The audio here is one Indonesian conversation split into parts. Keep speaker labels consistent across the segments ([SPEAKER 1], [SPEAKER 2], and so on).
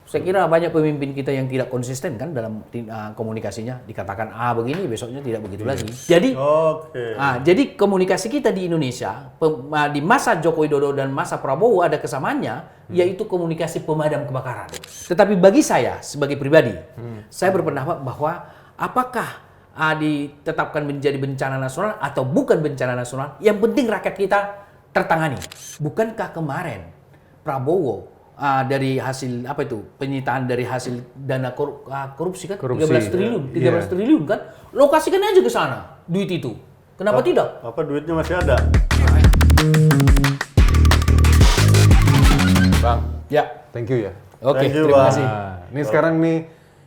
[SPEAKER 1] Saya kira banyak pemimpin kita yang tidak konsisten kan dalam komunikasinya. Dikatakan A begini, besoknya tidak begitu lagi. Jadi, jadi komunikasi kita di Indonesia di masa Joko Widodo dan masa Prabowo ada kesamaannya, yaitu komunikasi pemadam kebakaran. Tetapi bagi saya sebagai pribadi, saya berpendapat bahwa apakah ditetapkan menjadi bencana nasional atau bukan bencana nasional, yang penting rakyat kita tertangani. Bukankah kemarin Prabowo dari hasil apa itu penyitaan dari hasil dana korupsi kan 13 triliun kan, lokasikan aja ke sana duit itu, kenapa tidak?
[SPEAKER 2] Apa duitnya masih ada?
[SPEAKER 3] Bang,
[SPEAKER 1] Ya,
[SPEAKER 3] thank you ya.
[SPEAKER 1] oke,
[SPEAKER 2] Thank you,
[SPEAKER 1] terima
[SPEAKER 2] Bang.
[SPEAKER 1] kasih.
[SPEAKER 3] Nah, ini sekarang nih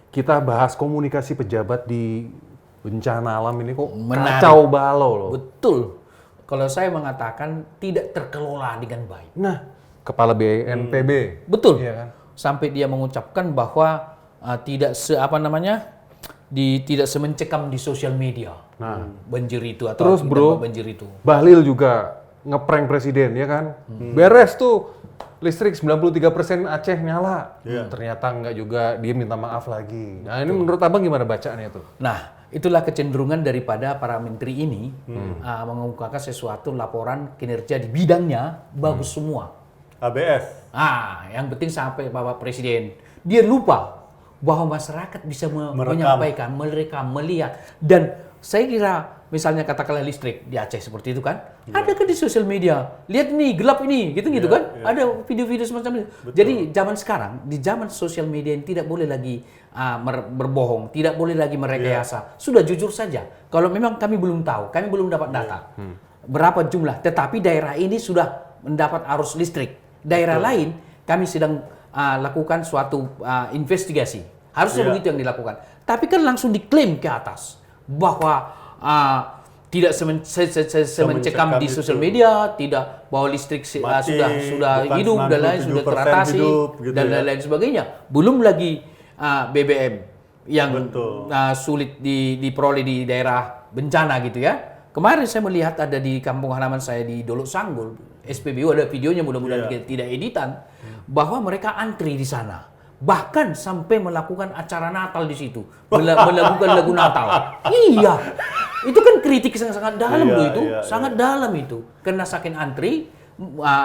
[SPEAKER 3] kita bahas komunikasi pejabat di bencana alam ini kok
[SPEAKER 1] Menarik.
[SPEAKER 3] kacau balau loh.
[SPEAKER 1] Betul. Kalau saya mengatakan tidak terkelola dengan baik.
[SPEAKER 3] Nah, Kepala BNPB.
[SPEAKER 1] Betul.
[SPEAKER 3] Iya kan?
[SPEAKER 1] Sampai dia mengucapkan bahwa tidak tidak semencekam di sosial media.
[SPEAKER 3] Nah,
[SPEAKER 1] Banjir itu atau
[SPEAKER 3] terus bro,
[SPEAKER 1] dampak banjir itu.
[SPEAKER 3] Bahlil juga ngeprank presiden ya kan. Beres tuh listrik 93% Aceh nyala. Ternyata enggak juga, dia minta maaf lagi. Nah, ini menurut Abang gimana bacaannya tuh?
[SPEAKER 1] Nah, itulah kecenderungan daripada para menteri ini mengungkapkan sesuatu laporan kinerja di bidangnya bagus semua.
[SPEAKER 2] ABS.
[SPEAKER 1] Yang penting sampai Bapak Presiden. Dia lupa bahwa masyarakat bisa menyampaikan, merekam, melihat. Dan saya kira misalnya katakanlah listrik di Aceh seperti itu kan, ada kan di sosial media. Lihat nih, gelap ini, gitu kan. Ada video-video semacam itu. Jadi zaman sekarang, di zaman sosial media ini tidak boleh lagi berbohong, tidak boleh lagi merekayasa. Sudah jujur saja. Kalau memang kami belum tahu, kami belum dapat data. Berapa jumlah, tetapi daerah ini sudah mendapat arus listrik. Daerah lain kami sedang lakukan suatu investigasi. Harusnya begitu yang dilakukan. Tapi kan langsung diklaim ke atas bahwa tidak semencekam di sosial media, tidak bahwa listrik sudah hidup dan lain sudah teratasi
[SPEAKER 2] gitu
[SPEAKER 1] dan lain-lain sebagainya. Belum lagi BBM yang sulit diperoleh di daerah bencana gitu ya. Kemarin saya melihat ada di kampung halaman saya di Dolok Sanggul, SPBU ada videonya, mudah-mudahan tidak editan, bahwa mereka antri di sana. Bahkan sampai melakukan acara Natal di situ, melakukan lagu Natal. Iya, itu kan kritik sangat dalam loh itu, sangat dalam itu. Karena saking antri,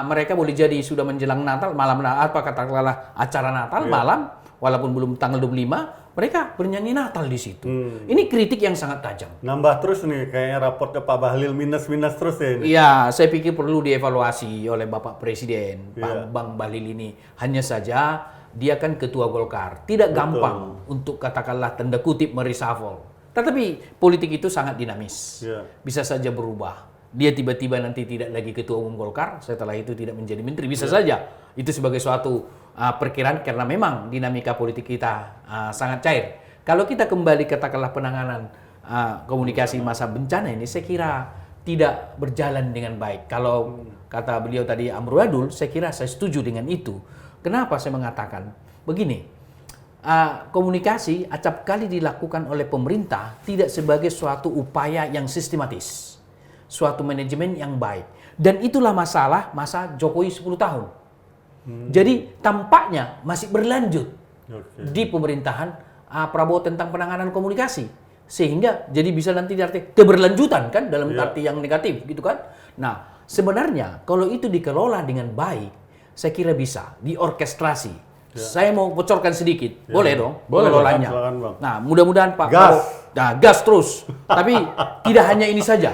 [SPEAKER 1] mereka boleh jadi sudah menjelang Natal, malam katakanlah acara Natal malam, walaupun belum tanggal 25, mereka bernyanyi Natal di situ. Ini kritik yang sangat tajam.
[SPEAKER 2] Nambah terus nih, kayaknya raport ke Pak Bahlil minus-minus terus ya ini.
[SPEAKER 1] Iya, saya pikir perlu dievaluasi oleh Bapak Presiden, Pak Bang Bahlil ini. Hanya saja dia kan ketua Golkar, tidak gampang untuk katakanlah tanda kutip mereshuffle. Tetapi politik itu sangat dinamis, bisa saja berubah. Dia tiba-tiba nanti tidak lagi ketua umum Golkar, setelah itu tidak menjadi menteri, bisa saja. Itu sebagai suatu perkiraan karena memang dinamika politik kita sangat cair. Kalau kita kembali katakanlah penanganan komunikasi masa bencana ini, saya kira tidak berjalan dengan baik. Kalau kata beliau tadi amburadul, saya kira saya setuju dengan itu. Kenapa saya mengatakan begini? Komunikasi acap kali dilakukan oleh pemerintah tidak sebagai suatu upaya yang sistematis, suatu manajemen yang baik. Dan itulah masalah masa Jokowi 10 tahun. Jadi tampaknya masih berlanjut di pemerintahan Prabowo tentang penanganan komunikasi. Sehingga jadi bisa nanti diartikan keberlanjutan kan dalam arti yang negatif gitu kan. Nah sebenarnya kalau itu dikelola dengan baik, saya kira bisa diorkestrasi. Saya mau bocorkan sedikit, boleh dong?
[SPEAKER 2] Boleh,
[SPEAKER 1] pengelolanya.
[SPEAKER 2] silakan, Bang.
[SPEAKER 1] Nah mudah-mudahan Pak
[SPEAKER 2] Gas.
[SPEAKER 1] Prabowo, gas terus. Tapi tidak hanya ini saja.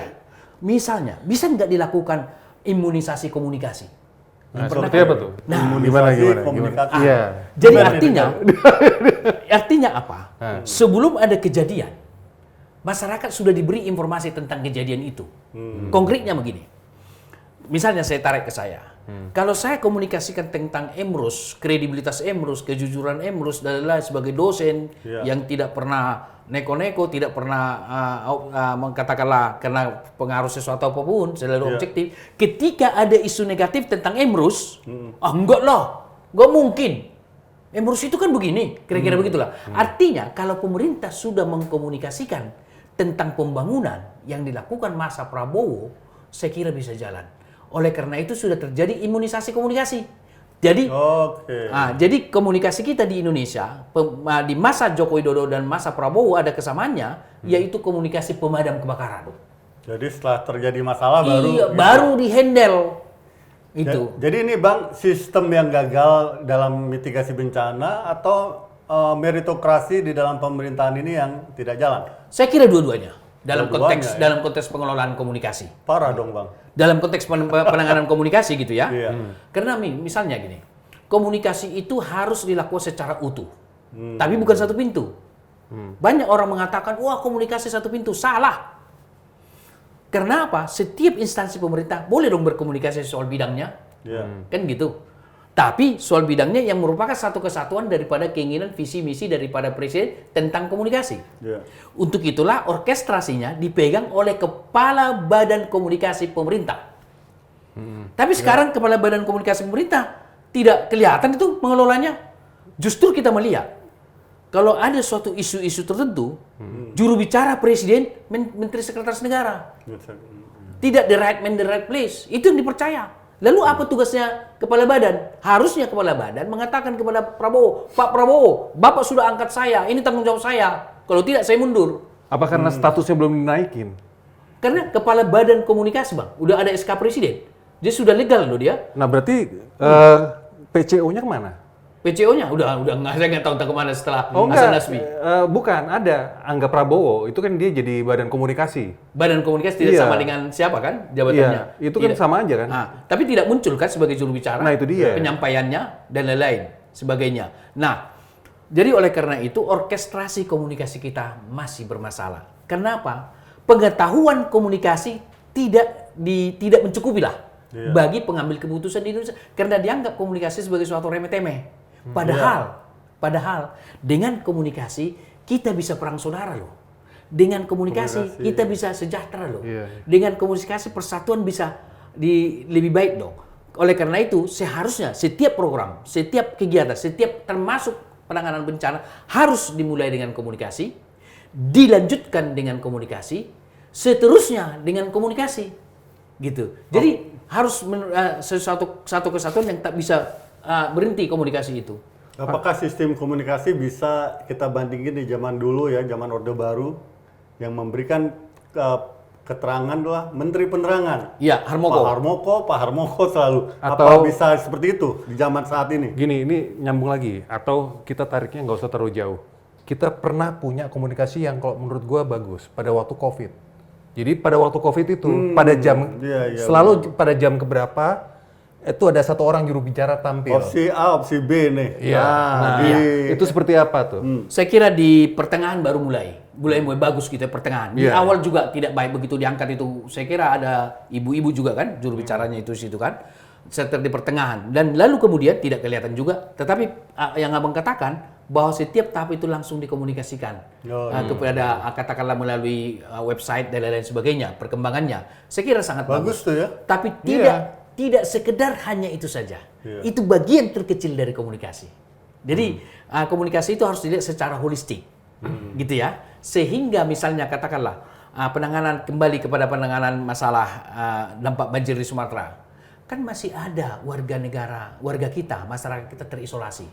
[SPEAKER 1] Misalnya, bisa nggak dilakukan imunisasi komunikasi?
[SPEAKER 3] Nah, seperti apa tuh?
[SPEAKER 1] Nah,
[SPEAKER 3] gimana?
[SPEAKER 2] Komunikasi.
[SPEAKER 3] Iya.
[SPEAKER 1] Jadi artinya apa? Sebelum ada kejadian, masyarakat sudah diberi informasi tentang kejadian itu. Konkretnya begini. Misalnya saya tarik ke saya. Kalau saya komunikasikan tentang Emrus, kredibilitas Emrus, kejujuran Emrus dan lain sebagai dosen yang tidak pernah neko-neko, tidak pernah katakanlah kena pengaruh sesuatu apapun, selalu objektif. Ketika ada isu negatif tentang Emrus, enggak lah, enggak mungkin. Emrus itu kan begini, kira-kira begitulah. Artinya kalau pemerintah sudah mengkomunikasikan tentang pembangunan yang dilakukan masa Prabowo, saya kira bisa jalan. Oleh karena itu sudah terjadi imunisasi komunikasi. Jadi,
[SPEAKER 2] Oke.
[SPEAKER 1] jadi komunikasi kita di Indonesia di masa Joko Widodo dan masa Prabowo ada kesamaannya, yaitu komunikasi pemadam kebakaran.
[SPEAKER 2] Jadi setelah terjadi masalah
[SPEAKER 1] Iya,
[SPEAKER 2] baru
[SPEAKER 1] baru di-handle itu.
[SPEAKER 2] Jadi ini Bang, sistem yang gagal dalam mitigasi bencana atau meritokrasi di dalam pemerintahan ini yang tidak jalan?
[SPEAKER 1] Saya kira dua-duanya dalam
[SPEAKER 2] Dua-duanya,
[SPEAKER 1] dalam konteks pengelolaan komunikasi.
[SPEAKER 2] Parah dong Bang.
[SPEAKER 1] Dalam konteks penanganan komunikasi gitu ya.
[SPEAKER 2] Iya.
[SPEAKER 1] Karena misalnya gini, komunikasi itu harus dilakukan secara utuh. Tapi bukan satu pintu. Banyak orang mengatakan, wah komunikasi satu pintu. Salah. Karena apa? Setiap instansi pemerintah boleh dong berkomunikasi soal bidangnya.
[SPEAKER 2] Iya.
[SPEAKER 1] Kan gitu. Tapi soal bidangnya yang merupakan satu kesatuan daripada keinginan visi misi daripada presiden tentang komunikasi.
[SPEAKER 2] Iya.
[SPEAKER 1] Untuk itulah orkestrasinya dipegang oleh Kepala Badan Komunikasi Pemerintah. Tapi sekarang Kepala Badan Komunikasi Pemerintah tidak kelihatan itu mengelolanya. Justru kita melihat kalau ada suatu isu-isu tertentu, juru bicara presiden, menteri sekretaris negara. Tidak the right man, the right place. Itu yang dipercaya. Lalu apa tugasnya Kepala Badan? Harusnya Kepala Badan mengatakan kepada Prabowo, Pak Prabowo, Bapak sudah angkat saya, ini tanggung jawab saya. Kalau tidak, saya mundur.
[SPEAKER 3] Apa karena statusnya belum dinaikin?
[SPEAKER 1] Karena Kepala Badan Komunikasi, Bang, udah ada SK Presiden. Dia sudah legal loh dia.
[SPEAKER 3] Nah berarti PCO-nya kemana?
[SPEAKER 1] PCO-nya udah nggak, saya nggak tahu entah kemana setelah
[SPEAKER 3] Oh
[SPEAKER 1] Hasan
[SPEAKER 3] enggak,
[SPEAKER 1] Nasbi.
[SPEAKER 3] bukan, ada Angga Prabowo, itu kan dia jadi badan komunikasi.
[SPEAKER 1] Badan Komunikasi tidak
[SPEAKER 3] Iya.
[SPEAKER 1] sama dengan siapa kan jabatannya?
[SPEAKER 3] Iya, itu kan
[SPEAKER 1] Tidak.
[SPEAKER 3] sama aja kan?
[SPEAKER 1] Tapi tidak muncul kan sebagai juru bicara.
[SPEAKER 3] Nah, itu dia.
[SPEAKER 1] Penyampaiannya dan lain-lain sebagainya. Nah, jadi oleh karena itu orkestrasi komunikasi kita masih bermasalah. Kenapa? Pengetahuan komunikasi tidak mencukupi lah bagi pengambil keputusan di Indonesia karena dianggap komunikasi sebagai suatu remeh-temeh. Padahal dengan komunikasi kita bisa perang saudara loh. Dengan komunikasi kita bisa sejahtera loh.
[SPEAKER 3] Iya.
[SPEAKER 1] Dengan komunikasi persatuan bisa lebih baik dong. Oleh karena itu seharusnya setiap program, setiap kegiatan, setiap termasuk penanganan bencana harus dimulai dengan komunikasi, dilanjutkan dengan komunikasi, seterusnya dengan komunikasi. Gitu. Jadi harus satu kesatuan yang tak bisa berhenti komunikasi itu.
[SPEAKER 2] Apakah sistem komunikasi bisa kita bandingin di zaman dulu ya, zaman Orde Baru yang memberikan keterangan adalah Menteri Penerangan?
[SPEAKER 1] Iya, Harmoko.
[SPEAKER 2] Pak Harmoko selalu.
[SPEAKER 3] Atau-
[SPEAKER 2] Apa bisa seperti itu di zaman saat ini?
[SPEAKER 3] Gini, ini nyambung lagi, atau kita tariknya nggak usah terlalu jauh. Kita pernah punya komunikasi yang kalau menurut gua bagus pada waktu COVID. Jadi pada waktu COVID itu, pada jam,
[SPEAKER 2] iya,
[SPEAKER 3] selalu pada jam keberapa, itu ada satu orang juru bicara tampil.
[SPEAKER 2] Opsi A, opsi B nih.
[SPEAKER 3] Iya. Nah, itu seperti apa tuh?
[SPEAKER 1] Saya kira di pertengahan baru mulai bagus gitu ya, pertengahan. Di
[SPEAKER 3] Iya.
[SPEAKER 1] awal juga tidak baik begitu diangkat itu. Saya kira ada ibu-ibu juga kan juru bicaranya itu situ kan. Setelah di pertengahan dan lalu kemudian tidak kelihatan juga. Tetapi yang Abang katakan bahwa setiap tahap itu langsung dikomunikasikan kepada katakanlah melalui website dan lain-lain sebagainya, perkembangannya. Saya kira sangat
[SPEAKER 2] Bagus tuh ya.
[SPEAKER 1] Tapi tidak sekedar hanya itu saja. Itu bagian terkecil dari komunikasi. Jadi komunikasi itu harus dilihat secara holistik, gitu ya. Sehingga misalnya katakanlah penanganan kembali kepada penanganan masalah dampak banjir di Sumatera, kan masih ada warga kita, masyarakat kita terisolasi.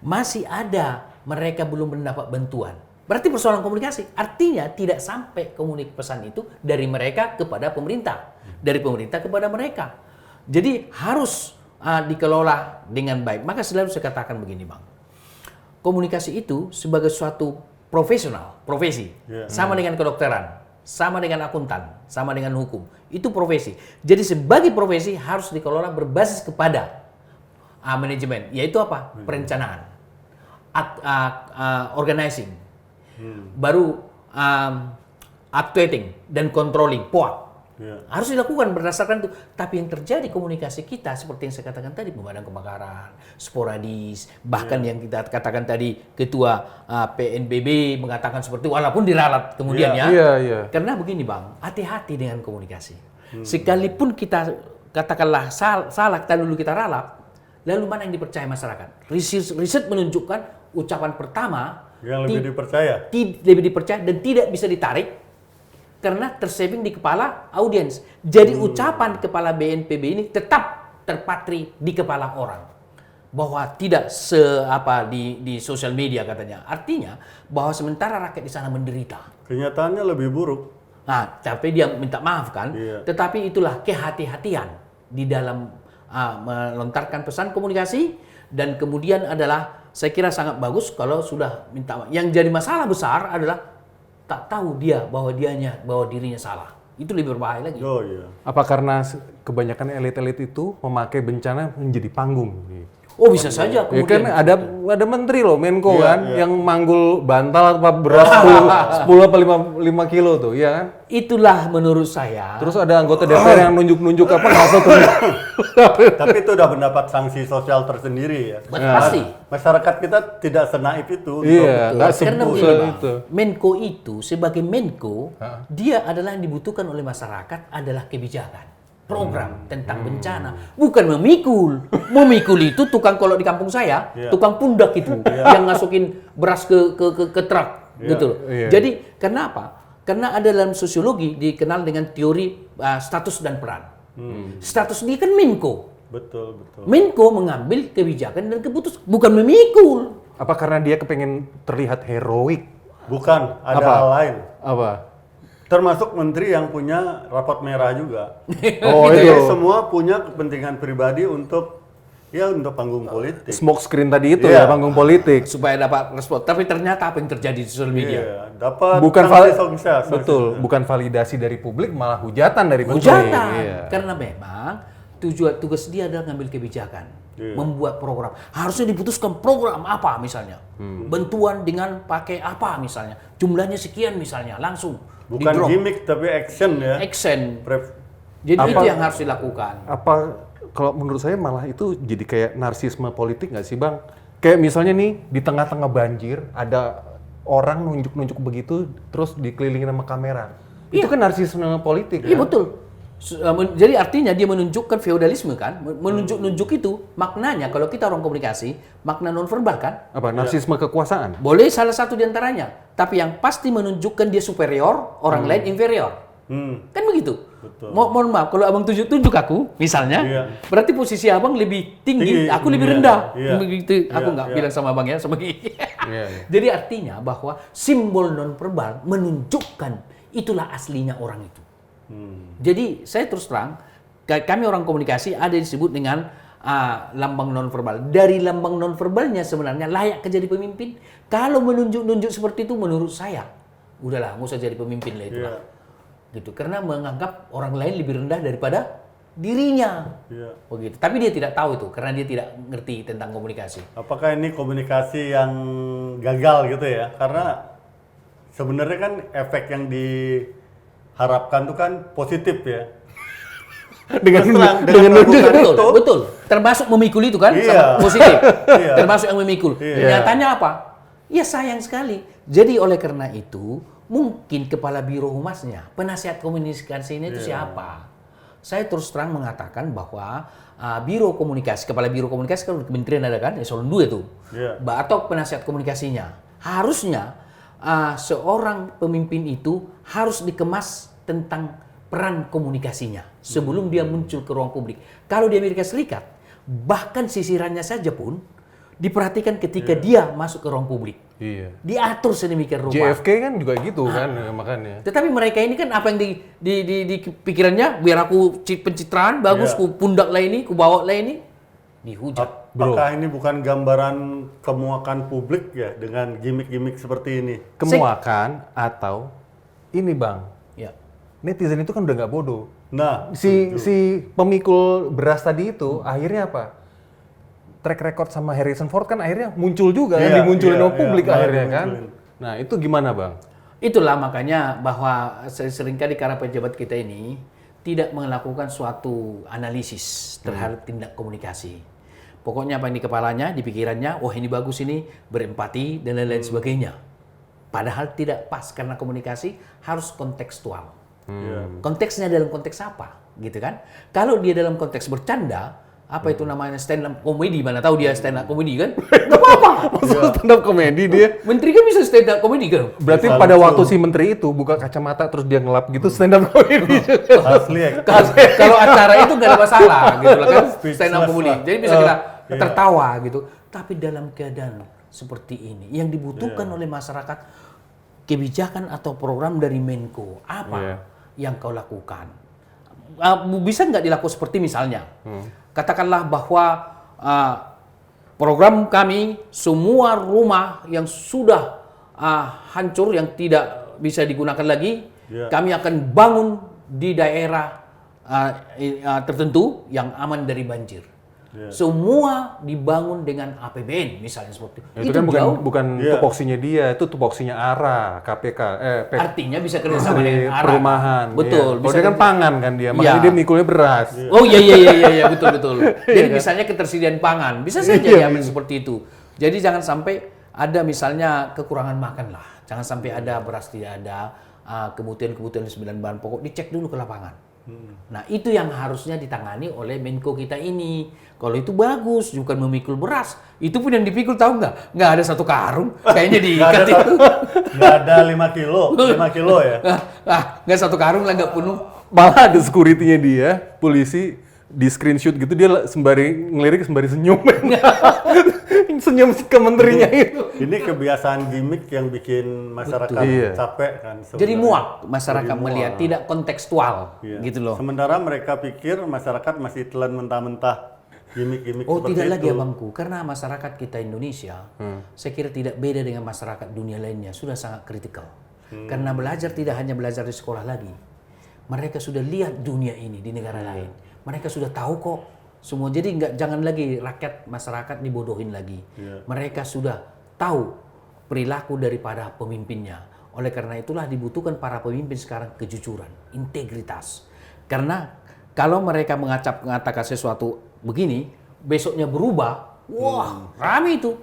[SPEAKER 1] Masih ada mereka belum mendapat bantuan. Berarti persoalan komunikasi. Artinya tidak sampai pesan itu dari mereka kepada pemerintah. Dari pemerintah kepada mereka. Jadi harus dikelola dengan baik. Maka selalu saya katakan begini Bang. Komunikasi itu sebagai suatu profesi. Sama dengan kedokteran. Sama dengan akuntan. Sama dengan hukum. Itu profesi. Jadi sebagai profesi harus dikelola berbasis kepada manajemen. Yaitu apa? Perencanaan. Organizing. Baru actuating dan controlling, POA. Harus dilakukan berdasarkan itu. Tapi yang terjadi komunikasi kita seperti yang saya katakan tadi, pemadam kebakaran, sporadis, bahkan yang kita katakan tadi Ketua PNBB mengatakan seperti itu, walaupun diralat kemudian ya.
[SPEAKER 3] Iya.
[SPEAKER 1] Karena begini Bang, hati-hati dengan komunikasi. Sekalipun kita katakanlah salah, lalu kita ralat, lalu mana yang dipercaya masyarakat? Riset menunjukkan ucapan pertama
[SPEAKER 2] Yang lebih dipercaya.
[SPEAKER 1] lebih dipercaya dan tidak bisa ditarik karena tersaving di kepala audiens. Jadi ucapan kepala BNPB ini tetap terpatri di kepala orang. Bahwa tidak di sosial media katanya. Artinya bahwa sementara rakyat di sana menderita.
[SPEAKER 2] Kenyataannya lebih buruk.
[SPEAKER 1] Nah, tapi dia minta maaf kan.
[SPEAKER 2] Iya.
[SPEAKER 1] Tetapi itulah kehati-hatian di dalam melontarkan pesan komunikasi. Dan kemudian adalah saya kira sangat bagus kalau sudah minta maaf. Yang jadi masalah besar adalah tak tahu dia bahwa dirinya salah. Itu lebih berbahaya lagi.
[SPEAKER 2] Oh iya.
[SPEAKER 3] Apa karena kebanyakan elit-elit itu memakai bencana menjadi panggung?
[SPEAKER 1] Oh bisa saja
[SPEAKER 3] Ya kan
[SPEAKER 1] kemudian.
[SPEAKER 3] ada menteri loh, Menko
[SPEAKER 2] Iya,
[SPEAKER 3] kan,
[SPEAKER 2] iya.
[SPEAKER 3] yang manggul bantal apa beras 10 apa 5 kilo tuh, ya kan?
[SPEAKER 1] Itulah menurut saya.
[SPEAKER 3] Terus ada anggota DPR yang nunjuk-nunjuk apa ngasal tuh.
[SPEAKER 2] Tapi itu udah mendapat sanksi sosial tersendiri ya.
[SPEAKER 1] Pasti.
[SPEAKER 2] Masyarakat kita tidak senaif itu.
[SPEAKER 3] Iya, nggak
[SPEAKER 1] Karena
[SPEAKER 3] sebut
[SPEAKER 1] begini, Bang,
[SPEAKER 3] itu.
[SPEAKER 1] Menko itu sebagai Menko, dia adalah yang dibutuhkan oleh masyarakat adalah kebijakan. Program tentang bencana, bukan memikul. Memikul itu tukang kolok di kampung saya, tukang pundak itu yang masukin beras ke truk, gitu loh.
[SPEAKER 3] Iya.
[SPEAKER 1] Jadi kenapa? Karena ada dalam sosiologi dikenal dengan teori status dan peran. Status dia kan Menko.
[SPEAKER 2] Betul, betul.
[SPEAKER 1] Menko mengambil kebijakan dan keputusan, bukan memikul.
[SPEAKER 3] Apa karena dia kepengen terlihat heroik?
[SPEAKER 2] Bukan, ada
[SPEAKER 3] Apa?
[SPEAKER 2] hal lain.
[SPEAKER 3] Apa?
[SPEAKER 2] Termasuk menteri yang punya rapot merah juga.
[SPEAKER 3] Oh,
[SPEAKER 2] Jadi
[SPEAKER 3] itu.
[SPEAKER 2] semua punya kepentingan pribadi untuk panggung politik.
[SPEAKER 3] Smoke screen tadi itu
[SPEAKER 2] Iya.
[SPEAKER 3] ya, panggung politik.
[SPEAKER 1] Supaya dapat respon. Tapi ternyata apa yang terjadi di sosial media?
[SPEAKER 2] Iya, dapat
[SPEAKER 3] Bukan
[SPEAKER 2] sanksi sosial.
[SPEAKER 3] betul, bukan validasi dari publik, malah hujatan dari publik.
[SPEAKER 1] Hujatan.
[SPEAKER 3] Iya.
[SPEAKER 1] Karena memang tugas dia adalah ngambil kebijakan,
[SPEAKER 2] Iya.
[SPEAKER 1] membuat program. Harusnya diputuskan program apa misalnya, bantuan dengan pakai apa misalnya, jumlahnya sekian misalnya, langsung
[SPEAKER 2] Bukan
[SPEAKER 1] di-drop.
[SPEAKER 2] gimmick tapi action ya.
[SPEAKER 1] Action.
[SPEAKER 2] Pre-
[SPEAKER 1] Jadi
[SPEAKER 3] Apa-
[SPEAKER 1] itu yang harus dilakukan.
[SPEAKER 3] Apa kalau menurut saya malah itu jadi kayak narsisme politik nggak sih, Bang? Kayak misalnya nih di tengah-tengah banjir ada orang nunjuk-nunjuk begitu terus dikelilingin sama kamera. Itu kan narsisme politik.
[SPEAKER 1] Iya
[SPEAKER 3] kan?
[SPEAKER 1] betul. Jadi artinya dia menunjukkan feodalisme kan, menunjuk-nunjuk itu maknanya kalau kita orang komunikasi makna nonverbal kan.
[SPEAKER 3] Apa narsisme kekuasaan?
[SPEAKER 1] Boleh salah satu di antaranya, tapi yang pasti menunjukkan dia superior, orang lain inferior. Kan begitu.
[SPEAKER 2] Betul.
[SPEAKER 1] Mohon maaf, kalau abang tunjuk aku, misalnya,
[SPEAKER 2] Iya.
[SPEAKER 1] berarti posisi abang lebih tinggi,
[SPEAKER 2] Tinggi,
[SPEAKER 1] aku lebih
[SPEAKER 2] iya,
[SPEAKER 1] rendah.
[SPEAKER 2] iya.
[SPEAKER 1] Begitu, aku
[SPEAKER 2] Iya,
[SPEAKER 1] nggak
[SPEAKER 2] iya.
[SPEAKER 1] bilang sama abang ya, sebagai.
[SPEAKER 3] Iya, iya.
[SPEAKER 1] Jadi artinya bahwa simbol nonverbal menunjukkan itulah aslinya orang itu. Jadi saya terus terang, kami orang komunikasi ada disebut dengan lambang nonverbal. Dari lambang nonverbalnya sebenarnya layak jadi pemimpin. Kalau menunjuk-nunjuk seperti itu menurut saya, udahlah nggak usah jadi pemimpin lah itulah. Gitu. Karena menganggap orang lain lebih rendah daripada dirinya.
[SPEAKER 2] Iya.
[SPEAKER 1] Begitu. Tapi dia tidak tahu itu karena dia tidak ngerti tentang komunikasi.
[SPEAKER 2] Apakah ini komunikasi yang gagal gitu ya? Karena sebenarnya kan efek yang diharapkan tuh kan positif ya.
[SPEAKER 3] Dengan
[SPEAKER 2] Terus terang,
[SPEAKER 3] dengan
[SPEAKER 2] melakukan
[SPEAKER 1] Betul,
[SPEAKER 2] itu,
[SPEAKER 1] betul. Termasuk memikul itu kan,
[SPEAKER 2] Iya.
[SPEAKER 1] sangat positif.
[SPEAKER 2] Iya.
[SPEAKER 1] Termasuk yang memikul.
[SPEAKER 2] Iya.
[SPEAKER 1] Nyatanya apa? Ya sayang sekali. Jadi oleh karena itu, mungkin kepala biro humasnya, penasihat komunikasinya itu siapa? Saya terus terang mengatakan bahwa biro komunikasi, kepala biro komunikasi kan kementerian ada kan, eselon 2 itu.
[SPEAKER 2] Iya.
[SPEAKER 1] Atau penasihat komunikasinya. Harusnya seorang pemimpin itu harus dikemas tentang peran komunikasinya sebelum dia muncul ke ruang publik. Kalau di Amerika Serikat, bahkan sisirannya saja pun diperhatikan ketika dia masuk ke ruang publik.
[SPEAKER 3] Iya.
[SPEAKER 1] Diatur sedemikian rupa.
[SPEAKER 3] JFK kan juga gitu kan makanya.
[SPEAKER 1] Tetapi mereka ini kan apa yang di pikirannya, biar aku pencitraan bagus,
[SPEAKER 2] Iya.
[SPEAKER 1] ku pundak lah ini, ku bawa lah ini, dihujat.
[SPEAKER 2] Apakah ini bukan gambaran kemuakan publik ya dengan gimmick-gimmick seperti ini?
[SPEAKER 3] Kemuakan atau ini, Bang.
[SPEAKER 1] Ya.
[SPEAKER 3] Netizen itu kan udah nggak bodoh.
[SPEAKER 2] Nah,
[SPEAKER 3] Si pemikul beras tadi itu akhirnya apa? Track record sama Harrison Ford kan akhirnya muncul juga kan,
[SPEAKER 2] Iya,
[SPEAKER 3] dimunculin
[SPEAKER 2] iya,
[SPEAKER 3] sama
[SPEAKER 2] iya,
[SPEAKER 3] publik
[SPEAKER 2] malah
[SPEAKER 3] akhirnya kan.
[SPEAKER 2] dimunculin.
[SPEAKER 3] Nah itu gimana, Bang?
[SPEAKER 1] Itulah makanya bahwa seringkali para pejabat kita ini tidak melakukan suatu analisis terhadap tindak komunikasi. Pokoknya apa yang di kepalanya, di pikirannya, wah ini bagus ini, berempati dan lain-lain sebagainya. Padahal tidak pas karena komunikasi harus kontekstual.
[SPEAKER 2] Iya.
[SPEAKER 1] Konteksnya dalam konteks apa, gitu kan? Kalau dia dalam konteks bercanda, apa itu namanya stand up comedy, mana tahu dia stand up comedy kan? Nggak apa-apa.
[SPEAKER 3] Maksudnya stand up komedi dia.
[SPEAKER 1] Menteri kan bisa stand up comedy kan?
[SPEAKER 3] Berarti
[SPEAKER 2] Bisa
[SPEAKER 3] pada
[SPEAKER 2] lucu.
[SPEAKER 3] waktu si menteri itu buka kacamata terus dia ngelap gitu stand up komedi.
[SPEAKER 2] Asli ya.
[SPEAKER 1] Kalau acara itu nggak ada masalah gitu loh kan, stand up
[SPEAKER 2] Speechless
[SPEAKER 1] comedy.
[SPEAKER 2] lah.
[SPEAKER 1] Jadi bisa kita
[SPEAKER 2] Iya.
[SPEAKER 1] tertawa gitu. Tapi dalam keadaan seperti ini, yang dibutuhkan oleh masyarakat kebijakan atau program dari Menko apa
[SPEAKER 3] Iya.
[SPEAKER 1] yang kau lakukan? Bisa nggak dilakukan seperti misalnya, katakanlah bahwa program kami semua rumah yang sudah hancur yang tidak bisa digunakan lagi,
[SPEAKER 2] Iya.
[SPEAKER 1] kami akan bangun di daerah tertentu yang aman dari banjir.
[SPEAKER 2] Iya.
[SPEAKER 1] Semua dibangun dengan APBN misalnya seperti itu.
[SPEAKER 3] Itu kan bukan
[SPEAKER 2] Iya.
[SPEAKER 3] tupoksinya dia, itu tupoksinya ARA, KPK,
[SPEAKER 1] Artinya bisa kerjasama
[SPEAKER 3] Menteri
[SPEAKER 1] dengan ARA.
[SPEAKER 3] Perumahan.
[SPEAKER 1] Betul.
[SPEAKER 3] Iya. Kalau dia kan pangan kan dia, makanya
[SPEAKER 1] Iya.
[SPEAKER 3] dia mikulnya beras.
[SPEAKER 1] Oh iya betul. Jadi misalnya ketersediaan pangan bisa saja diambil seperti itu. Jadi jangan sampai ada misalnya kekurangan makan lah. Jangan sampai ada beras tidak ada, kebutuhan 9 bahan pokok dicek dulu ke lapangan. Nah itu yang harusnya ditangani oleh Menko kita ini. Kalau itu bagus, bukan memikul beras. Itu pun yang dipikul tahu nggak? Nggak ada satu karung. Kayaknya diikat itu.
[SPEAKER 2] Nggak ada 5 kilo ya.
[SPEAKER 1] Nggak satu karung lah nggak penuh.
[SPEAKER 3] Malah ada security-nya dia, polisi di screenshot gitu dia sembari ngelirik sembari senyum. Senyum ke menterinya itu.
[SPEAKER 2] Ini kebiasaan gimmick yang bikin masyarakat
[SPEAKER 3] Iya.
[SPEAKER 2] capek kan.
[SPEAKER 1] Jadi
[SPEAKER 2] sebenarnya.
[SPEAKER 1] muak masyarakat
[SPEAKER 2] Jadi muak.
[SPEAKER 1] melihat tidak kontekstual
[SPEAKER 2] Iya.
[SPEAKER 1] gitu loh.
[SPEAKER 2] Sementara mereka pikir masyarakat masih telan mentah-mentah gimmick-gimmick
[SPEAKER 1] Oh
[SPEAKER 2] seperti
[SPEAKER 1] tidak
[SPEAKER 2] itu.
[SPEAKER 1] lagi abangku, karena masyarakat kita Indonesia, saya kira tidak beda dengan masyarakat dunia lainnya, sudah sangat kritikal. Karena belajar tidak hanya belajar di sekolah lagi, mereka sudah lihat dunia ini di negara lain, mereka sudah tahu kok semua. Jadi jangan lagi rakyat masyarakat dibodohin lagi. Mereka sudah tahu perilaku daripada pemimpinnya. Oleh karena itulah dibutuhkan para pemimpin sekarang kejujuran, integritas. Karena kalau mereka mengatakan sesuatu begini, besoknya berubah, wah rame itu.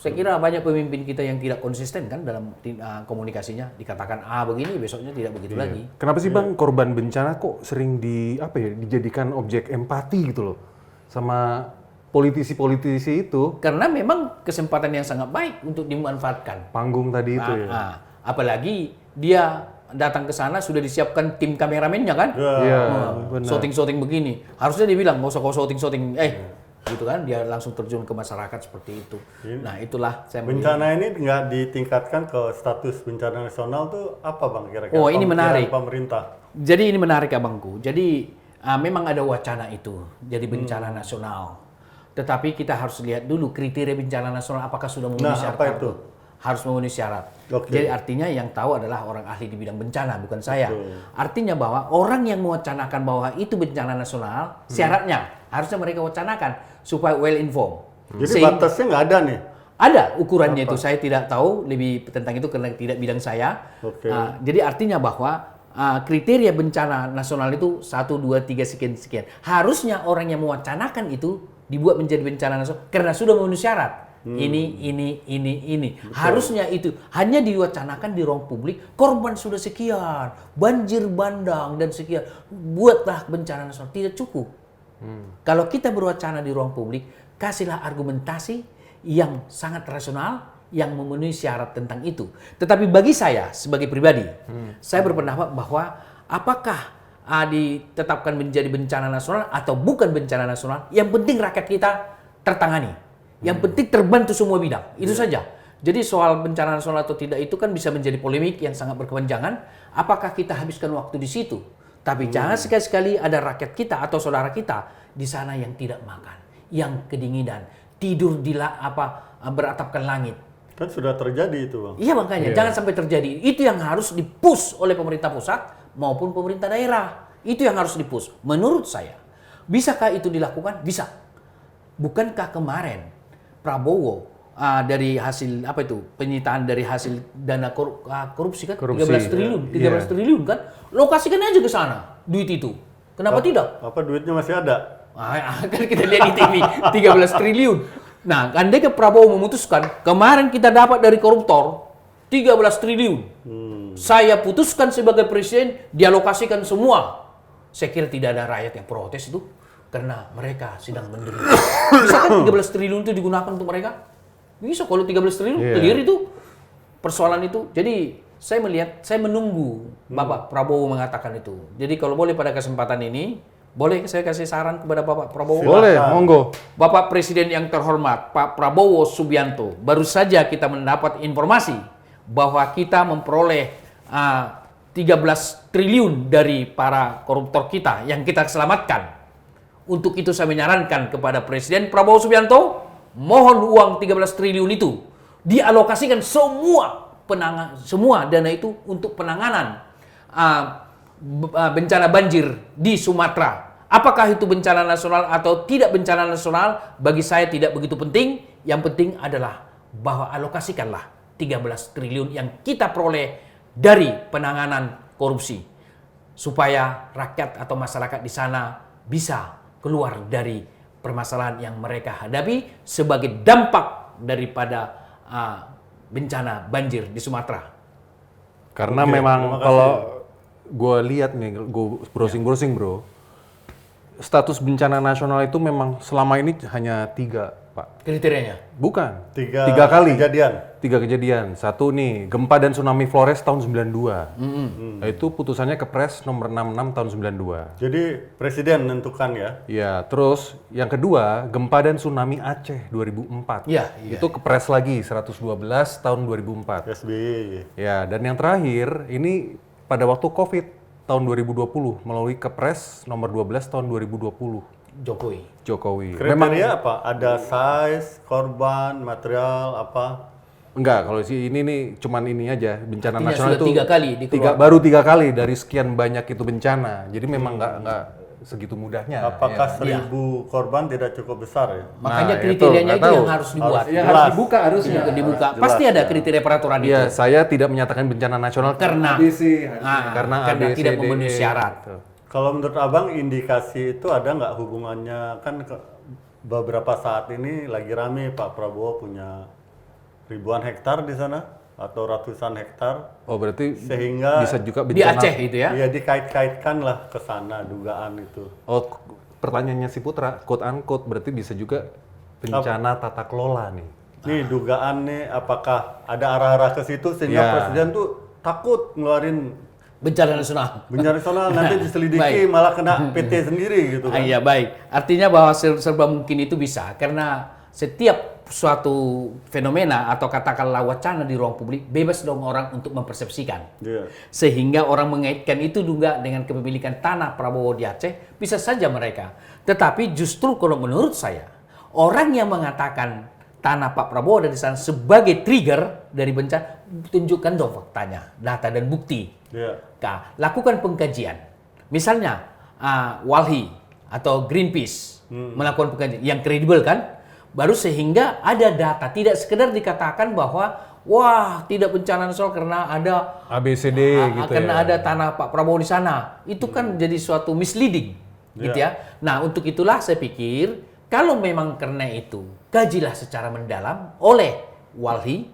[SPEAKER 1] Saya kira banyak pemimpin kita yang tidak konsisten kan dalam komunikasinya, dikatakan begini, besoknya tidak begitu lagi.
[SPEAKER 3] Kenapa sih Bang korban bencana kok sering dijadikan objek empati gitu loh sama politisi-politisi itu?
[SPEAKER 1] Karena memang kesempatan yang sangat baik untuk dimanfaatkan.
[SPEAKER 3] Panggung tadi itu ya.
[SPEAKER 1] Apalagi dia datang ke sana sudah disiapkan tim kameramennya kan?
[SPEAKER 3] Iya, benar.
[SPEAKER 1] Shooting-shooting begini. Harusnya dibilang nggak usah kau shooting-shooting. Gitu kan? Dia langsung terjun ke masyarakat seperti itu. Nah itulah saya
[SPEAKER 2] Bencana ini nggak ditingkatkan ke status bencana nasional tuh apa Bang kira-kira?
[SPEAKER 1] Oh, ini
[SPEAKER 2] Pemikiran
[SPEAKER 1] menarik.
[SPEAKER 2] Pemerintah.
[SPEAKER 1] Jadi ini menarik abangku. Jadi memang ada wacana itu jadi bencana nasional. Tetapi kita harus lihat dulu kriteria bencana nasional apakah sudah memenuhi syarat.
[SPEAKER 2] apa itu?
[SPEAKER 1] Harus memenuhi syarat.
[SPEAKER 2] Oke.
[SPEAKER 1] Jadi artinya yang tahu adalah orang ahli di bidang bencana, bukan saya. Artinya bahwa orang yang mewacanakan bahwa itu bencana nasional, syaratnya harusnya mereka wacanakan supaya well informed.
[SPEAKER 2] Jadi batasnya nggak ada nih.
[SPEAKER 1] Ada ukurannya itu, saya tidak tahu lebih tentang itu karena tidak bidang saya.
[SPEAKER 2] Oke.
[SPEAKER 1] Jadi artinya bahwa kriteria bencana nasional itu 1, 2, 3 sekian. Harusnya orang yang mewacanakan itu dibuat menjadi bencana nasional karena sudah memenuhi syarat. Ini. Harusnya itu hanya diwacanakan di ruang publik, korban sudah sekian, banjir bandang dan sekian. Buatlah bencana nasional, tidak cukup. Kalau kita berwacana di ruang publik, kasihlah argumentasi yang sangat rasional yang memenuhi syarat tentang itu. Tetapi bagi saya sebagai pribadi, saya berpendapat bahwa apakah ditetapkan menjadi bencana nasional atau bukan bencana nasional, yang penting rakyat kita tertangani. Yang penting terbantu semua bidang. Itu saja. Jadi soal bencana nasional atau tidak itu kan bisa menjadi polemik yang sangat berkepanjangan. Apakah kita habiskan waktu di situ? Tapi jangan sekali-sekali ada rakyat kita atau saudara kita di sana yang tidak makan, yang kedinginan, tidur di beratapkan langit.
[SPEAKER 2] Kan sudah terjadi itu Bang.
[SPEAKER 1] Iya makanya jangan sampai terjadi. Itu yang harus dipush oleh pemerintah pusat maupun pemerintah daerah. Itu yang harus dipush. Menurut saya, bisakah itu dilakukan? Bisa. Bukankah kemarin Prabowo dari hasil penyitaan dari hasil dana korupsi kan
[SPEAKER 3] Korupsi,
[SPEAKER 1] 13 triliun kan, lokasikan aja ke sana duit itu. Kenapa tidak?
[SPEAKER 2] Apa duitnya masih ada?
[SPEAKER 1] Kan kita lihat di TV 13 triliun. Nah, andai ke Prabowo memutuskan kemarin kita dapat dari koruptor 13 triliun. Saya putuskan sebagai presiden dialokasikan semua. Saya kira tidak ada rakyat yang protes itu. karena mereka sedang menderita. Bisa kan 13 triliun itu digunakan untuk mereka? Bisa kalau 13 triliun, clear itu persoalan itu. Jadi saya menunggu Bapak Prabowo mengatakan itu. Jadi kalau boleh pada kesempatan ini, boleh saya kasih saran kepada Bapak Prabowo?
[SPEAKER 3] Boleh, monggo.
[SPEAKER 1] Bapak Presiden yang terhormat, Pak Prabowo Subianto, baru saja kita mendapat informasi bahwa kita memperoleh 13 triliun dari para koruptor kita yang kita selamatkan. Untuk itu saya menyarankan kepada Presiden Prabowo Subianto, mohon uang 13 triliun itu dialokasikan semua dana itu untuk penanganan bencana banjir di Sumatera. Apakah itu bencana nasional atau tidak bencana nasional, bagi saya tidak begitu penting. Yang penting adalah bahwa alokasikanlah 13 triliun yang kita peroleh dari penanganan korupsi, supaya rakyat atau masyarakat di sana bisa keluar dari permasalahan yang mereka hadapi sebagai dampak daripada bencana banjir di Sumatera.
[SPEAKER 3] Karena memang kalau gue lihat nih, gue browsing bro, status bencana nasional itu memang selama ini hanya 3, Pak.
[SPEAKER 1] Kriterianya?
[SPEAKER 3] Bukan.
[SPEAKER 2] 3
[SPEAKER 3] kali.
[SPEAKER 2] kejadian.
[SPEAKER 3] 3 kejadian. Satu nih, gempa dan tsunami Flores tahun 92. Itu putusannya Kepres nomor 66 tahun 92.
[SPEAKER 2] Jadi presiden menentukan ya.
[SPEAKER 3] Ya, terus yang kedua, gempa dan tsunami Aceh 2004.
[SPEAKER 1] Iya.
[SPEAKER 3] Itu Kepres lagi 112 tahun 2004.
[SPEAKER 2] SBY.
[SPEAKER 3] Ya, dan yang terakhir ini pada waktu Covid tahun 2020 melalui Kepres nomor 12 tahun 2020. Jokowi.
[SPEAKER 2] Kriteria apa? Ada size, korban, material, apa?
[SPEAKER 3] Enggak, kalau sih ini nih cuman ini aja, bencana
[SPEAKER 1] Artinya
[SPEAKER 3] nasional
[SPEAKER 1] sudah
[SPEAKER 3] itu
[SPEAKER 1] 3 kali dikeluarkan.
[SPEAKER 3] baru 3 kali dari sekian banyak itu bencana. Jadi memang enggak segitu mudahnya.
[SPEAKER 2] Apakah
[SPEAKER 3] ya.
[SPEAKER 2] 1000 korban tidak cukup besar ya?
[SPEAKER 1] Makanya
[SPEAKER 3] Nah,
[SPEAKER 1] kriterianya
[SPEAKER 3] itu,
[SPEAKER 1] itu
[SPEAKER 3] nggak
[SPEAKER 1] yang
[SPEAKER 3] tahu.
[SPEAKER 1] harus dibuat.
[SPEAKER 2] Harus jelas.
[SPEAKER 3] dibuka harusnya.
[SPEAKER 1] Juga dibuka.
[SPEAKER 2] jelas,
[SPEAKER 1] Pasti ada
[SPEAKER 2] ya.
[SPEAKER 1] kriteria peraturan itu.
[SPEAKER 3] Iya, saya tidak menyatakan bencana nasional
[SPEAKER 1] Karena karena
[SPEAKER 3] ABC,
[SPEAKER 1] tidak
[SPEAKER 3] D,
[SPEAKER 1] memenuhi
[SPEAKER 3] E.
[SPEAKER 1] syarat.
[SPEAKER 2] Kalau menurut Abang indikasi itu ada nggak hubungannya, kan beberapa saat ini lagi rame Pak Prabowo punya ribuan hektar di sana atau ratusan hektar,
[SPEAKER 3] Oh, berarti
[SPEAKER 2] sehingga
[SPEAKER 3] bisa juga
[SPEAKER 1] Di
[SPEAKER 3] bencana.
[SPEAKER 1] Aceh itu ya.
[SPEAKER 2] ya dikait-kaitkan lah ke sana dugaan itu.
[SPEAKER 3] Oh, pertanyaannya si Putra, quote unquote, berarti bisa juga bencana tata kelola nih.
[SPEAKER 2] Nih dugaan nih apakah ada arah-arah ke situ sehingga
[SPEAKER 3] Ya.
[SPEAKER 2] presiden tuh takut ngeluarin
[SPEAKER 1] Bencana nasional.
[SPEAKER 2] bencana nasional nanti diselidiki
[SPEAKER 1] Baik.
[SPEAKER 2] malah kena PT sendiri gitu kan.
[SPEAKER 1] Iya baik. Artinya bahwa serba mungkin itu bisa karena setiap suatu fenomena atau katakanlah wacana di ruang publik bebas dong orang untuk mempersepsikan.
[SPEAKER 2] Iya.
[SPEAKER 1] Sehingga orang mengaitkan itu juga dengan kepemilikan tanah Prabowo di Aceh, bisa saja mereka. Tetapi justru kalau menurut saya, orang yang mengatakan tanah Pak Prabowo ada di sana sebagai trigger dari bencana, tunjukkan dong faktanya, data dan bukti.
[SPEAKER 2] Iya.
[SPEAKER 1] Nah, lakukan pengkajian. Misalnya Walhi atau Greenpeace melakukan pengkajian yang kredibel kan, baru sehingga ada data, tidak sekedar dikatakan bahwa wah tidak bencana nasional karena ada
[SPEAKER 3] ABCD gitu
[SPEAKER 1] karena
[SPEAKER 3] ya.
[SPEAKER 1] ada tanah Pak Prabowo di sana. Itu kan jadi suatu misleading, gitu ya. Nah, untuk itulah saya pikir kalau memang karena itu, kajilah secara mendalam oleh Walhi,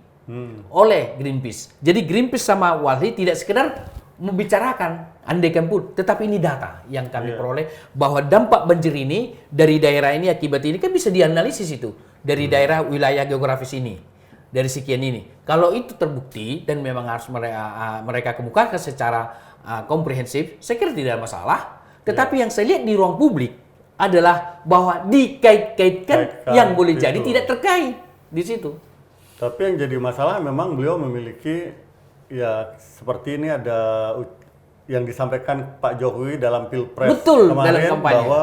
[SPEAKER 1] oleh Greenpeace. Jadi Greenpeace sama Walhi tidak sekedar membicarakan andaikan pun, tetapi ini data yang kami peroleh bahwa dampak banjir ini dari daerah ini akibat ini kan bisa dianalisis itu dari daerah wilayah geografis ini, dari sekian ini. Kalau itu terbukti dan memang harus mereka kemukakan secara komprehensif, saya kira tidak ada masalah. Tetapi yang saya lihat di ruang publik adalah bahwa dikait-kaitkan yang boleh jadi
[SPEAKER 2] itu.
[SPEAKER 1] tidak terkait di situ.
[SPEAKER 2] Tapi yang jadi masalah memang beliau memiliki ya seperti ini ada yang disampaikan Pak Jokowi dalam Pilpres
[SPEAKER 1] Betul,
[SPEAKER 2] kemarin
[SPEAKER 1] dalam kampanye.
[SPEAKER 2] bahwa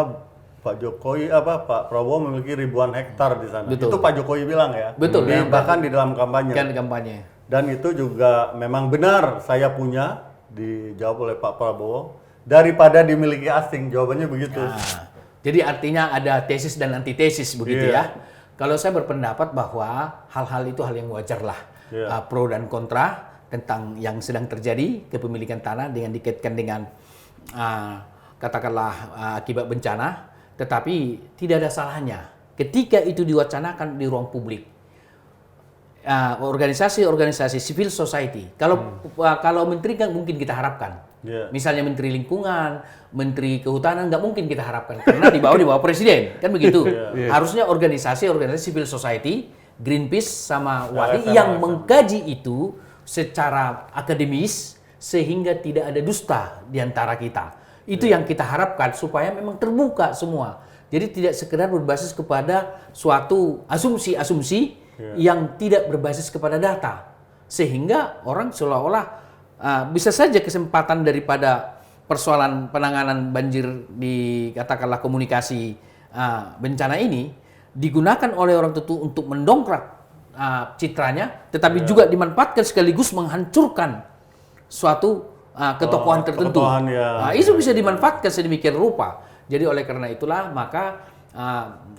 [SPEAKER 2] Pak Jokowi Pak Prabowo memiliki ribuan hektar di sana.
[SPEAKER 1] Betul.
[SPEAKER 2] Itu Pak Jokowi bilang ya.
[SPEAKER 1] Betul.
[SPEAKER 2] Bahkan di dalam kampanye.
[SPEAKER 1] Kan kampanye.
[SPEAKER 2] Dan itu juga memang benar saya punya, dijawab oleh Pak Prabowo, daripada dimiliki asing. Jawabannya begitu.
[SPEAKER 1] Nah, jadi artinya ada tesis dan antitesis begitu ya. Kalau saya berpendapat bahwa hal-hal itu hal yang wajar lah. Pro dan kontra tentang yang sedang terjadi kepemilikan tanah dengan dikaitkan dengan katakanlah akibat bencana, tetapi tidak ada salahnya ketika itu diwacanakan di ruang publik. Organisasi-organisasi civil society, kalau menteri kan mungkin kita harapkan
[SPEAKER 2] Iya.
[SPEAKER 1] Misalnya Menteri Lingkungan, Menteri Kehutanan nggak mungkin kita harapkan karena di bawah Presiden, kan begitu. Harusnya organisasi civil society, Greenpeace sama WALI yang mengkaji itu secara akademis sehingga tidak ada dusta di antara kita. Itu yang kita harapkan supaya memang terbuka semua. Jadi tidak sekedar berbasis kepada suatu asumsi-asumsi yang tidak berbasis kepada data. Sehingga orang seolah-olah bisa saja kesempatan daripada persoalan penanganan banjir di katakanlah komunikasi bencana ini digunakan oleh orang tertentu untuk mendongkrak citranya, tetapi juga dimanfaatkan sekaligus menghancurkan suatu ketokohan tertentu. Itu bisa dimanfaatkan sedemikian rupa. Jadi oleh karena itulah maka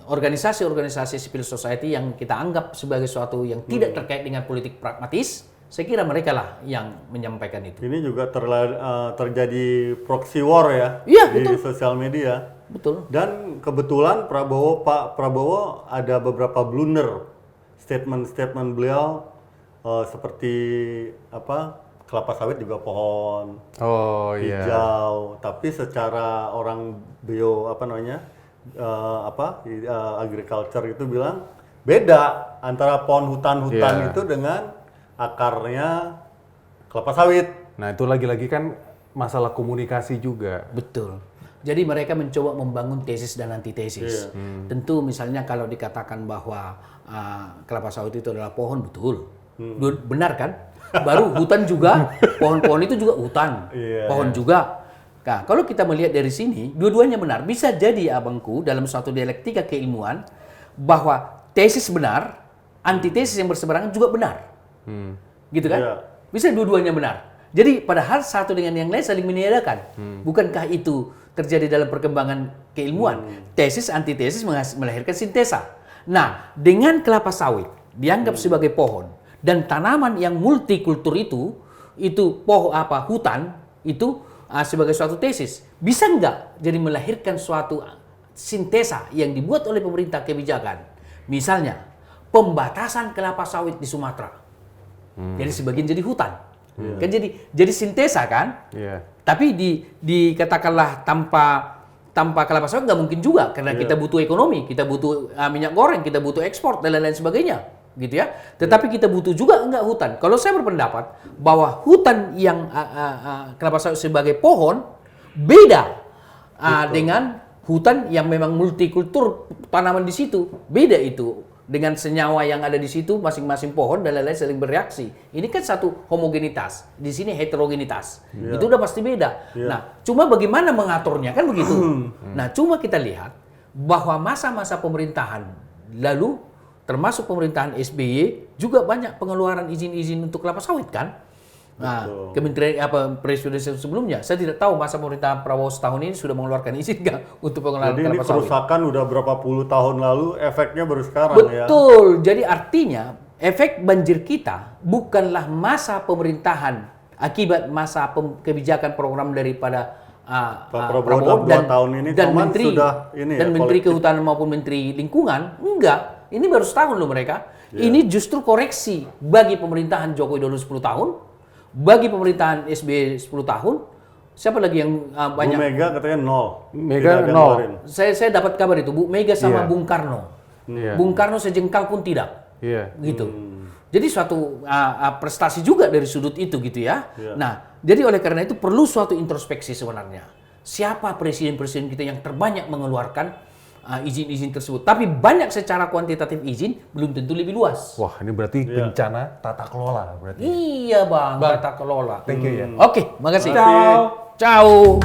[SPEAKER 1] organisasi-organisasi civil society yang kita anggap sebagai suatu yang tidak terkait dengan politik pragmatis, saya kira mereka lah yang menyampaikan itu.
[SPEAKER 2] Ini juga terjadi proxy war ya,
[SPEAKER 1] Iya,
[SPEAKER 2] di
[SPEAKER 1] betul.
[SPEAKER 2] sosial media.
[SPEAKER 1] Betul.
[SPEAKER 2] Dan kebetulan Pak Prabowo ada beberapa blunder statement beliau seperti kelapa sawit juga pohon
[SPEAKER 3] Oh iya.
[SPEAKER 2] hijau, tapi secara orang agriculture itu bilang beda antara pohon hutan-hutan itu dengan akarnya kelapa sawit.
[SPEAKER 3] Nah itu lagi-lagi kan masalah komunikasi juga.
[SPEAKER 1] Betul. Jadi mereka mencoba membangun tesis dan antitesis. Tentu misalnya kalau dikatakan bahwa kelapa sawit itu adalah pohon, betul. Benar kan? Baru hutan juga, pohon-pohon itu juga hutan. Pohon juga. Nah, kalau kita melihat dari sini, dua-duanya benar. Bisa jadi abangku dalam suatu dialektika keilmuan bahwa tesis benar, antitesis yang berseberangan juga benar. Gitu kan? Bisa dua-duanya benar. Jadi padahal satu dengan yang lain saling meniadakan. Bukankah itu terjadi dalam perkembangan keilmuan? Tesis antitesis melahirkan sintesa. Nah, dengan kelapa sawit dianggap sebagai pohon dan tanaman yang multikultur itu hutan itu sebagai suatu tesis. Bisa nggak jadi melahirkan suatu sintesa yang dibuat oleh pemerintah kebijakan? Misalnya pembatasan kelapa sawit di Sumatera. Jadi sebagian jadi hutan, kan jadi sintesa kan? Tapi dikatakanlah tanpa kelapa sawit nggak mungkin juga karena kita butuh ekonomi, kita butuh minyak goreng, kita butuh ekspor dan lain-lain sebagainya, gitu ya. Tetapi kita butuh juga enggak hutan. Kalau saya berpendapat bahwa hutan yang kelapa sawit sebagai pohon beda dengan hutan yang memang multikultur tanaman di situ, beda itu. Dengan senyawa yang ada di situ, masing-masing pohon dan lain-lain saling bereaksi. Ini kan satu homogenitas, di sini heterogenitas. Itu udah pasti beda. Nah, cuma bagaimana mengaturnya kan begitu. Nah, cuma kita lihat bahwa masa-masa pemerintahan lalu, termasuk pemerintahan SBY, juga banyak pengeluaran izin-izin untuk kelapa sawit kan. Nah, Kementerian Presiden sebelumnya, saya tidak tahu masa pemerintahan Prabowo setahun ini sudah mengeluarkan izin nggak untuk pengelolaan kelapa sawit.
[SPEAKER 2] Jadi ini kerusakan udah berapa puluh tahun lalu, efeknya baru sekarang ya.
[SPEAKER 1] Betul. Jadi artinya efek banjir kita bukanlah masa pemerintahan akibat masa kebijakan program daripada
[SPEAKER 2] Pak Prabowo dan 2 tahun ini
[SPEAKER 1] dan menteri
[SPEAKER 2] sudah ini
[SPEAKER 1] dan
[SPEAKER 2] ya,
[SPEAKER 1] menteri kehutanan maupun menteri lingkungan. Enggak. Ini baru setahun loh mereka. Ini justru koreksi bagi pemerintahan Joko Widodo 10 tahun. Bagi pemerintahan SBY 10 tahun, siapa lagi yang banyak?
[SPEAKER 2] Bu Mega katanya 0.
[SPEAKER 3] Mega
[SPEAKER 2] Tidak ada
[SPEAKER 3] 0.
[SPEAKER 2] ngeluarin.
[SPEAKER 1] Saya dapat kabar itu, Bu Mega sama Bung Karno. Bung Karno sejengkal pun tidak. Gitu. Jadi suatu prestasi juga dari sudut itu gitu ya. Nah, jadi oleh karena itu perlu suatu introspeksi sebenarnya. Siapa presiden-presiden kita yang terbanyak mengeluarkan izin-izin tersebut. Tapi banyak secara kuantitatif izin belum tentu lebih luas.
[SPEAKER 3] Wah, ini berarti bencana tata kelola berarti.
[SPEAKER 1] Iya, Bang. Tata kelola.
[SPEAKER 3] Thank you ya.
[SPEAKER 1] Oke, makasih.
[SPEAKER 3] Ciao.
[SPEAKER 1] Ciao.